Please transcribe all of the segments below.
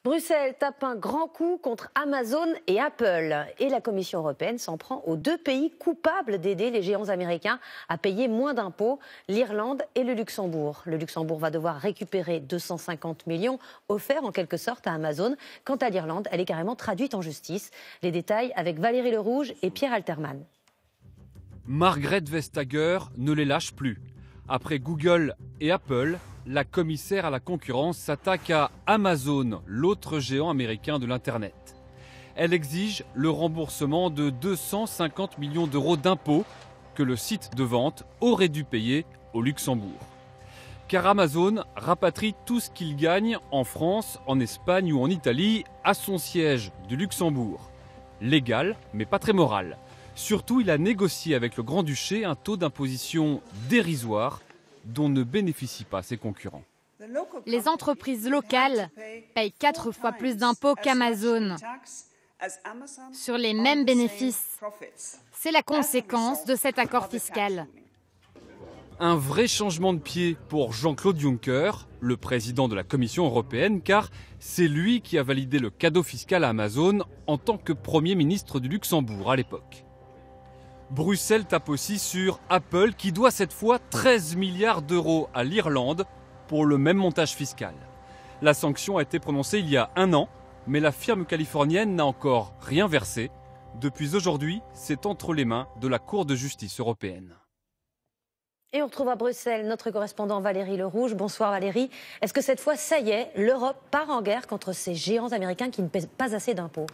Bruxelles tape un grand coup contre Amazon et Apple. Et la Commission européenne s'en prend aux deux pays coupables d'aider les géants américains à payer moins d'impôts, l'Irlande et le Luxembourg. Le Luxembourg va devoir récupérer 250 millions offerts en quelque sorte à Amazon. Quant à l'Irlande, elle est carrément traduite en justice. Les détails avec Valérie Lerouge et Pierre Alterman. Margrethe Vestager ne les lâche plus. Après Google et Apple, la commissaire à la concurrence s'attaque à Amazon, l'autre géant américain de l'Internet. Elle exige le remboursement de 250 millions d'euros d'impôts que le site de vente aurait dû payer au Luxembourg. Car Amazon rapatrie tout ce qu'il gagne en France, en Espagne ou en Italie à son siège du Luxembourg. Légal, mais pas très moral. Surtout, il a négocié avec le Grand-Duché un taux d'imposition dérisoire dont ne bénéficient pas ses concurrents. Les entreprises locales payent 4 fois plus d'impôts qu'Amazon sur les mêmes bénéfices. C'est la conséquence de cet accord fiscal. Un vrai changement de pied pour Jean-Claude Juncker, le président de la Commission européenne, car c'est lui qui a validé le cadeau fiscal à Amazon en tant que Premier ministre du Luxembourg à l'époque. Bruxelles tape aussi sur Apple qui doit cette fois 13 milliards d'euros à l'Irlande pour le même montage fiscal. La sanction a été prononcée il y a un an, mais la firme californienne n'a encore rien versé. Depuis aujourd'hui, c'est entre les mains de la Cour de justice européenne. Et on retrouve à Bruxelles notre correspondant Valérie Lerouge. Bonsoir Valérie. Est-ce que cette fois, ça y est, l'Europe part en guerre contre ces géants américains qui ne paient pas assez d'impôts ?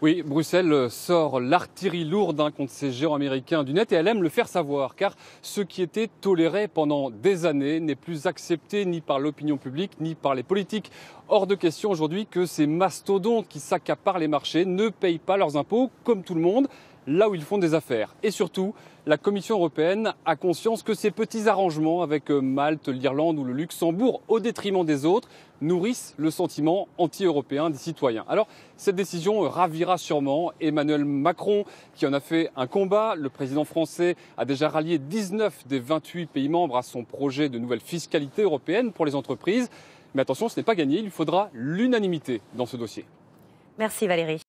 Oui, Bruxelles sort l'artillerie lourde contre ces géants américains du net et elle aime le faire savoir car ce qui était toléré pendant des années n'est plus accepté ni par l'opinion publique ni par les politiques. Hors de question aujourd'hui que ces mastodontes qui s'accaparent les marchés ne payent pas leurs impôts comme tout le monde là où ils font des affaires. Et surtout, la Commission européenne a conscience que ces petits arrangements avec Malte, l'Irlande ou le Luxembourg, au détriment des autres, nourrissent le sentiment anti-européen des citoyens. Alors, cette décision ravira sûrement Emmanuel Macron, qui en a fait un combat. Le président français a déjà rallié 19 des 28 pays membres à son projet de nouvelle fiscalité européenne pour les entreprises. Mais attention, ce n'est pas gagné, il faudra l'unanimité dans ce dossier. Merci Valérie.